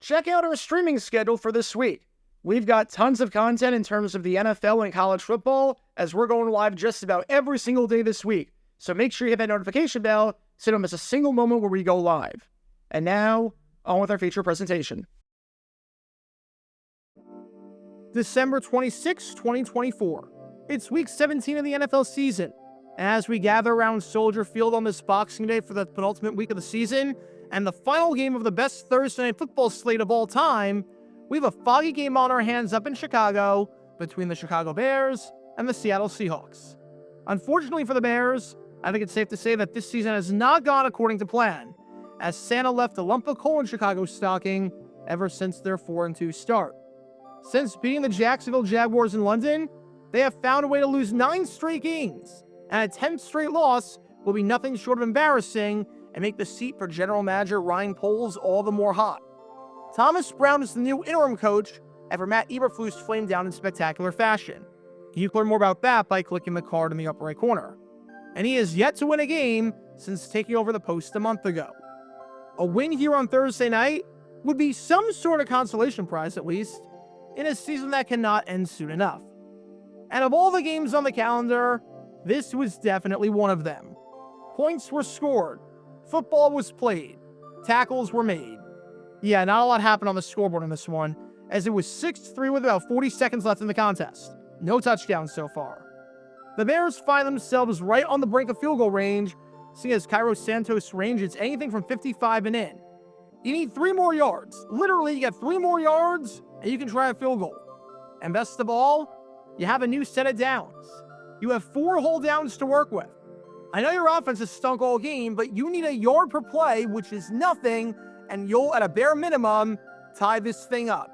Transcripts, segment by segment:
check out our streaming schedule for this week. We've got tons of content in terms of the NFL and college football, as we're going live just about every single day this week. So make sure you hit that notification bell so you don't miss a single moment where we go live. And now, on with our feature presentation. December 26, 2024. It's week 17 of the NFL season. As we gather around Soldier Field on this Boxing Day for the penultimate week of the season, and the final game of the best Thursday night football slate of all time, we have a foggy game on our hands up in Chicago between the Chicago Bears and the Seattle Seahawks. Unfortunately for the Bears, I think it's safe to say that this season has not gone according to plan, as Santa left a lump of coal in Chicago's stocking ever since their 4-2 start. Since beating the Jacksonville Jaguars in London, they have found a way to lose 9 straight games, and a 10th straight loss will be nothing short of embarrassing and make the seat for General Manager Ryan Poles all the more hot. Thomas Brown is the new interim coach after Matt Eberflus flamed down in spectacular fashion. You can learn more about that by clicking the card in the upper right corner. And he has yet to win a game since taking over the post a month ago. A win here on Thursday night would be some sort of consolation prize, at least, in a season that cannot end soon enough. And of all the games on the calendar, this was definitely one of them. Points were scored, football was played, tackles were made. Yeah, not a lot happened on the scoreboard in this one, as it was 6-3 with about 40 seconds left in the contest. No touchdowns so far. The Bears find themselves right on the brink of field goal range, seeing as Cairo Santos' range is anything from 55 and in. You need 3 more yards. Literally, you get 3 more yards, and you can try a field goal. And best of all, you have a new set of downs. You have 4 whole downs to work with. I know your offense has stunk all game, but you need a yard per play, which is nothing, and you'll, at a bare minimum, tie this thing up.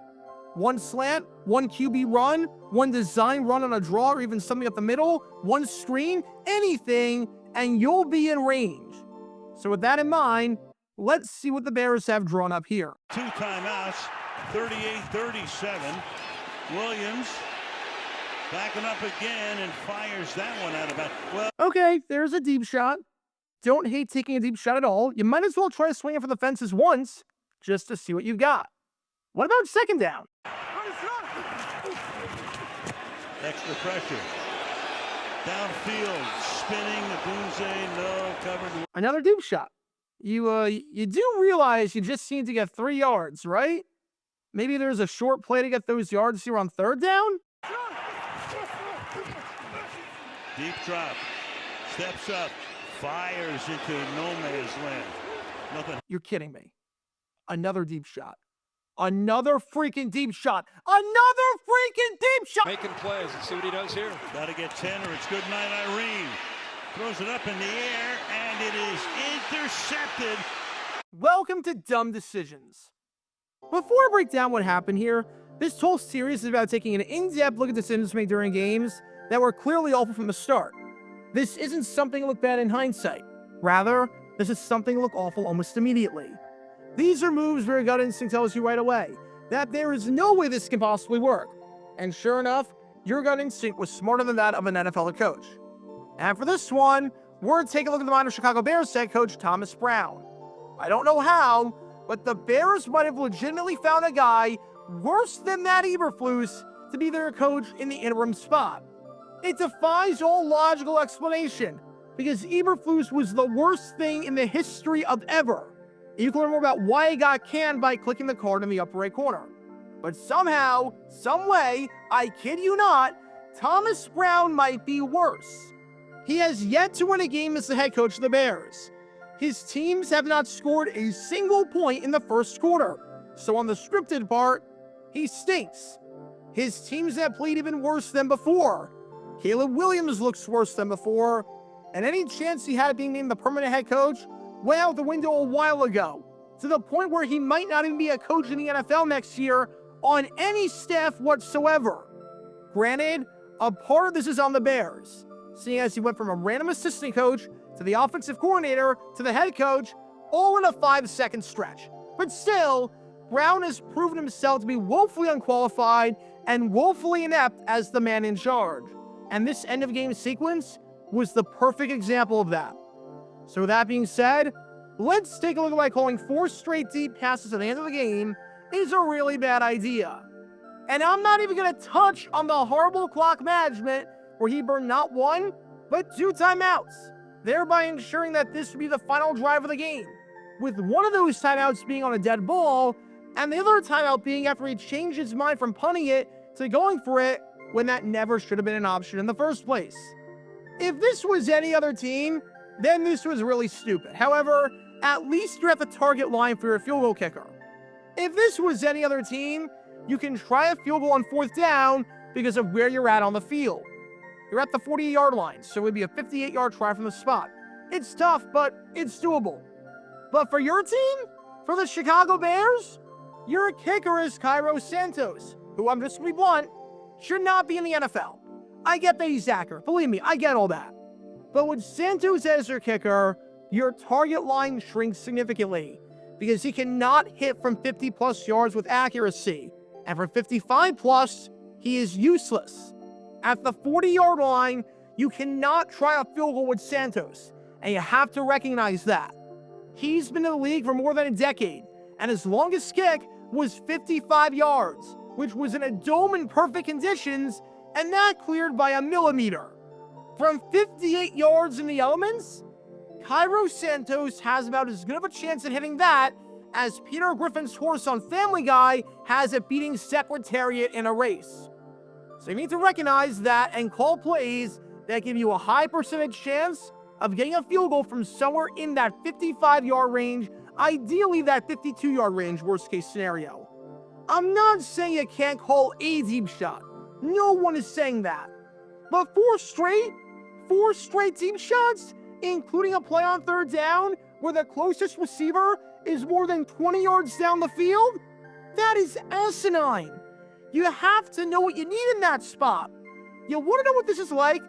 1 slant, 1 QB run, 1 design run on a draw, or even something up the middle, 1 screen, anything, and you'll be in range. So with that in mind, let's see what the Bears have drawn up here. 2 timeouts, 38-37. Williams backing up again and fires that one out of bounds. Well, okay, there's a deep shot. Don't hate taking a deep shot at all. You might as well try swinging for the fences once, just to see what you've got. What about second down? Extra pressure. Downfield, spinning, Abunze, no, covered. Another deep shot. You do realize you just need to get 3 yards, right? Maybe there's a short play to get those yards here on third down? Deep drop. Steps up. Fires into no man's land. Nothing. You're kidding me. Another deep shot. Another freaking deep shot. Another freaking deep shot. Making plays. Let's see what he does here. Got to get 10 or it's good night, Irene. Throws it up in the air and it is intercepted. Welcome to Dumb Decisions. Before I break down what happened here, this whole series is about taking an in-depth look at decisions made during games that were clearly awful from the start. This isn't something to look bad in hindsight. Rather, this is something to look awful almost immediately. These are moves where your gut instinct tells you right away that there is no way this can possibly work. And sure enough, your gut instinct was smarter than that of an NFL coach. And for this one, we're going to take a look at the mind of Chicago Bears head coach Thomas Brown. I don't know how, but the Bears might have legitimately found a guy worse than Matt Eberflus to be their coach in the interim spot. It defies all logical explanation, because Eberflus was the worst thing in the history of ever. You can learn more about why he got canned by clicking the card in the upper right corner. But somehow, some way, I kid you not, Thomas Brown might be worse. He has yet to win a game as the head coach of the Bears. His teams have not scored a single point in the first quarter. So on the scripted part, he stinks. His teams have played even worse than before. Caleb Williams looks worse than before. And any chance he had of being named the permanent head coach went out the window a while ago, to the point where he might not even be a coach in the NFL next year on any staff whatsoever. Granted, a part of this is on the Bears, seeing as he went from a random assistant coach to the offensive coordinator to the head coach, all in a 5-second stretch. But still, Brown has proven himself to be woefully unqualified and woefully inept as the man in charge. And this end-of-game sequence was the perfect example of that. So with that being said, let's take a look at by calling 4 straight deep passes at the end of the game is a really bad idea. And I'm not even going to touch on the horrible clock management where he burned not one, but 2 timeouts, thereby ensuring that this would be the final drive of the game, with one of those timeouts being on a dead ball, and the other timeout being after he changed his mind from punting it to going for it when that never should have been an option in the first place. If this was any other team, then this was really stupid. However, at least you're at the target line for your field goal kicker. If this was any other team, you can try a field goal on 4th down because of where you're at on the field. You're at the 48-yard line, so it would be a 58-yard try from the spot. It's tough, but it's doable. But for your team, for the Chicago Bears, your kicker is Cairo Santos, who, I'm just going to be blunt, should not be in the NFL. I get that he's accurate. Believe me, I get all that. But with Santos as your kicker, your target line shrinks significantly because he cannot hit from 50-plus yards with accuracy. And from 55-plus, he is useless. At the 40-yard line, you cannot try a field goal with Santos, and you have to recognize that. He's been in the league for more than a decade, and his longest kick was 55 yards, which was in a dome in perfect conditions, and that cleared by a millimeter. From 58 yards in the elements, Cairo Santos has about as good of a chance at hitting that as Peter Griffin's horse on Family Guy has at beating Secretariat in a race. So you need to recognize that and call plays that give you a high percentage chance of getting a field goal from somewhere in that 55-yard range, ideally that 52-yard range, worst case scenario. I'm not saying you can't call a deep shot. No one is saying that. But 4 straight deep shots, including a play on 3rd down where the closest receiver is more than 20 yards down the field? That is asinine. You have to know what you need in that spot. You want to know what this is like?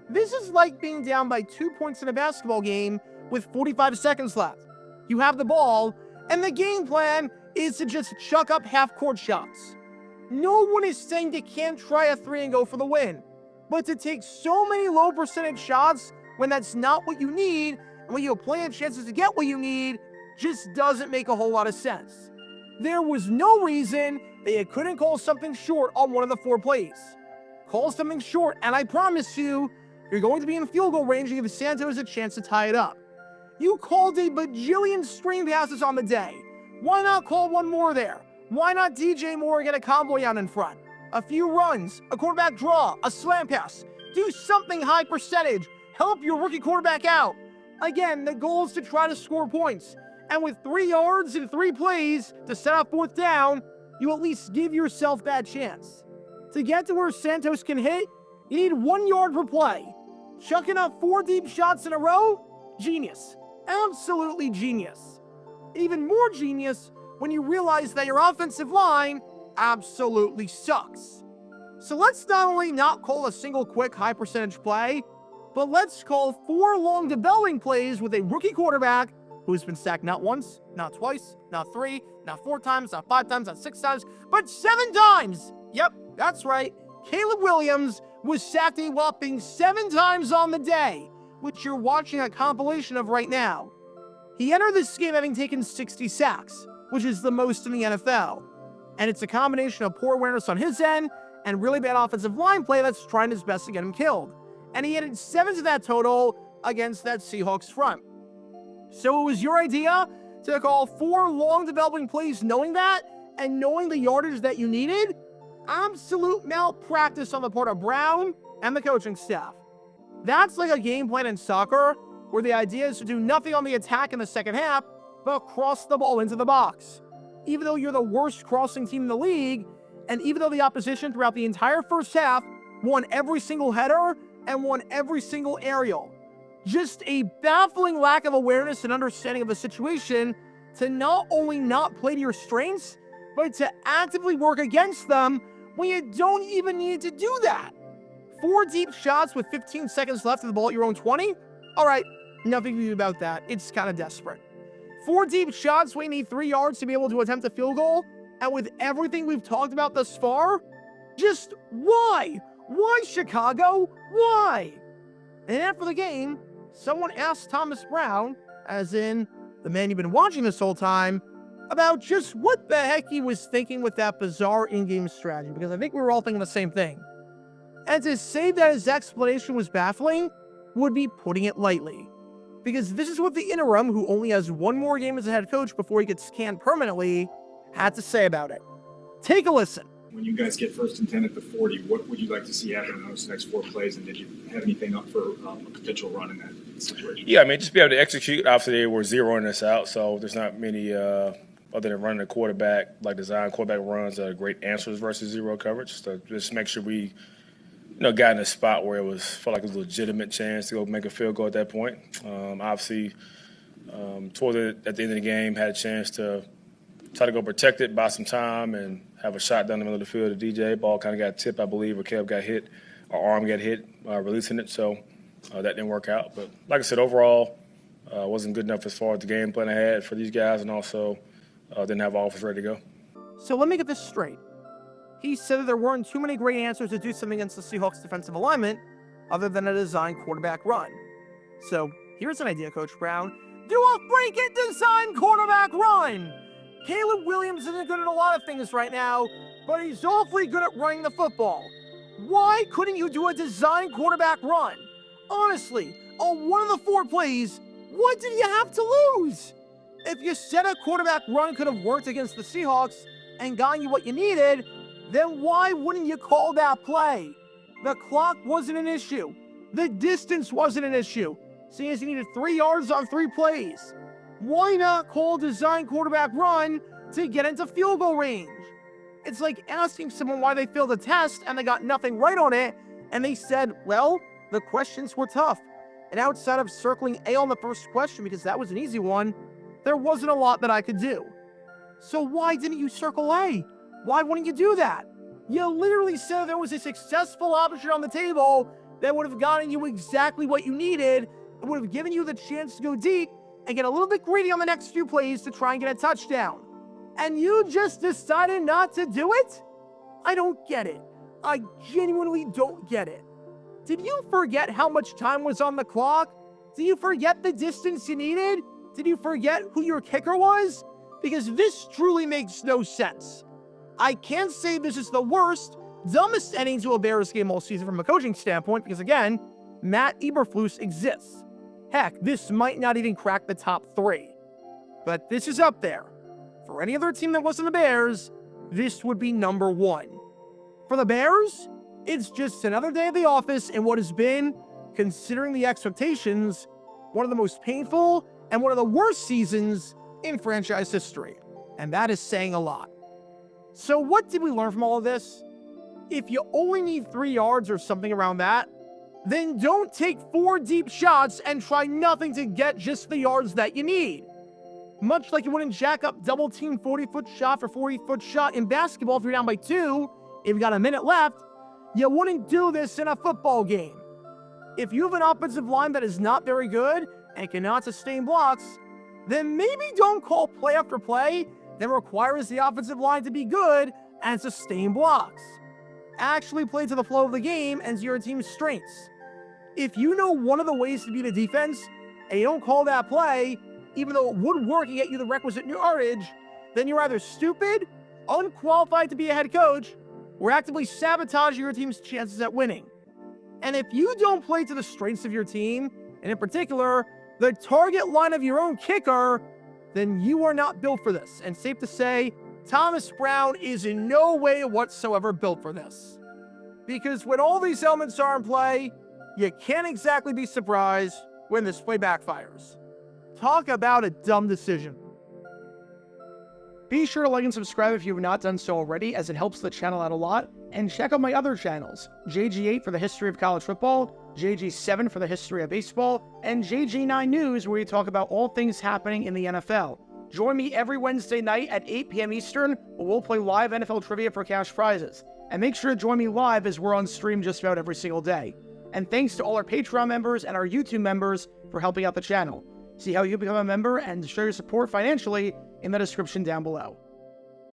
This is like being down by 2 points in a basketball game with 45 seconds left. You have the ball, and the game plan is to just chuck up half-court shots. No one is saying you can't try a 3 and go for the win, but to take so many low percentage shots when that's not what you need, and when you have plenty of chances to get what you need, just doesn't make a whole lot of sense. There was no reason that you couldn't call something short on one of the 4 plays. Call something short, and I promise you, you're going to be in field goal range and give Santos a chance to tie it up. You called a bajillion screen passes on the day. Why not call one more there? Why not DJ Moore and get a convoy out in front? A few runs, a quarterback draw, a slant pass. Do something high percentage. Help your rookie quarterback out. Again, the goal is to try to score points. And with 3 yards and 3 plays to set up 4th down, you at least give yourself that chance. To get to where Santos can hit, you need 1 yard per play. Chucking up 4 deep shots in a row? Genius. Absolutely genius. Even more genius when you realize that your offensive line absolutely sucks. So let's not only not call a single quick high percentage play, but let's call 4 long developing plays with a rookie quarterback who's been sacked not once, not twice, not 3, not 4 times, not 5 times, not 6 times, but 7 times! Yep, that's right. Caleb Williams was sacked a whopping 7 times on the day, which you're watching a compilation of right now. He entered this game having taken 60 sacks, which is the most in the NFL. And it's a combination of poor awareness on his end and really bad offensive line play that's trying his best to get him killed. And he added 7 to that total against that Seahawks front. So it was your idea to call 4 long developing plays knowing that and knowing the yardage that you needed? Absolute malpractice on the part of Brown and the coaching staff. That's like a game plan in soccer where the idea is to do nothing on the attack in the second half, but cross the ball into the box. Even though you're the worst crossing team in the league, and even though the opposition throughout the entire first half won every single header and won every single aerial. Just a baffling lack of awareness and understanding of the situation to not only not play to your strengths, but to actively work against them when you don't even need to do that. 4 deep shots with 15 seconds left of the ball at your own 20? All right, nothing to do about that. It's kind of desperate. 4 deep shots when you need 3 yards to be able to attempt a field goal, and with everything we've talked about thus far, just why? Why, Chicago? Why? And after the game, someone asked Thomas Brown, as in the man you've been watching this whole time, about just what the heck he was thinking with that bizarre in-game strategy, because I think we were all thinking the same thing. And to say that his explanation was baffling would be putting it lightly. Because this is what the interim, who only has one more game as a head coach before he gets canned permanently, had to say about it. Take a listen. When you guys get 1st and 10 at the 40, what would you like to see happen in those next 4 plays? And did you have anything up for a potential run in that situation? Yeah, I mean, just be able to execute. Obviously, they were zeroing us out, so there's not many other than running the quarterback, like design quarterback runs, great answers versus zero coverage. So just make sure we, got in a spot where felt like it was a legitimate chance to go make a field goal at that point. Obviously, at the end of the game, had a chance to try to go protect it, buy some time, and have a shot down the middle of the field to DJ. Ball kind of got tipped, I believe, or Kev got hit, or arm got hit, releasing it. So that didn't work out. But like I said, overall, wasn't good enough as far as the game plan I had for these guys, and also didn't have offense ready to go. So let me get this straight. He said that there weren't too many great answers to do something against the Seahawks defensive alignment other than a design quarterback run. So here's an idea, Coach Brown. Do a freaking design quarterback run! Caleb Williams isn't good at a lot of things right now, but he's awfully good at running the football. Why couldn't you do a design quarterback run? Honestly, on one of the 4 plays, what did you have to lose? If you said a quarterback run could have worked against the Seahawks and gotten you what you needed, then why wouldn't you call that play? The clock wasn't an issue. The distance wasn't an issue, seeing as you needed 3 yards on 3 plays. Why not call design quarterback run to get into field goal range? It's like asking someone why they failed a test and they got nothing right on it, and they said, well, the questions were tough. And outside of circling A on the first question, because that was an easy one, there wasn't a lot that I could do. So why didn't you circle A? Why wouldn't you do that? You literally said there was a successful option on the table that would have gotten you exactly what you needed and would have given you the chance to go deep and get a little bit greedy on the next few plays to try and get a touchdown. And you just decided not to do it? I don't get it. I genuinely don't get it. Did you forget how much time was on the clock? Did you forget the distance you needed? Did you forget who your kicker was? Because this truly makes no sense. I can't say this is the worst, dumbest ending to a Bears game all season from a coaching standpoint, because again, Matt Eberflus exists. Heck, this might not even crack the top 3. But this is up there. For any other team that wasn't the Bears, this would be number 1. For the Bears, it's just another day at the office in what has been, considering the expectations, one of the most painful and one of the worst seasons in franchise history. And that is saying a lot. So what did we learn from all of this? If you only need 3 yards or something around that, then don't take 4 deep shots and try nothing to get just the yards that you need. Much like you wouldn't jack up double team 40-foot shot for 40-foot shot in basketball if you're down by 2, if you got a minute left, you wouldn't do this in a football game. If you have an offensive line that is not very good and cannot sustain blocks, then maybe don't call play after play that requires the offensive line to be good and sustain blocks. Actually play to the flow of the game and to your team's strengths. If you know one of the ways to beat a defense and you don't call that play, even though it would work and get you the requisite yardage, then you're either stupid, unqualified to be a head coach, or actively sabotaging your team's chances at winning. And if you don't play to the strengths of your team, and in particular, the target line of your own kicker, then you are not built for this. And safe to say, Thomas Brown is in no way whatsoever built for this. Because when all these elements are in play, you can't exactly be surprised when this play backfires. Talk about a dumb decision. Be sure to like and subscribe if you have not done so already, as it helps the channel out a lot. And check out my other channels, JG8 for the history of college football, JG7 for the history of baseball, and JG9 News, where we talk about all things happening in the NFL. Join me every Wednesday night at 8 p.m. Eastern, where we'll play live NFL trivia for cash prizes. And make sure to join me live, as we're on stream just about every single day. And thanks to all our Patreon members and our YouTube members for helping out the channel. See how you become a member and show your support financially in the description down below.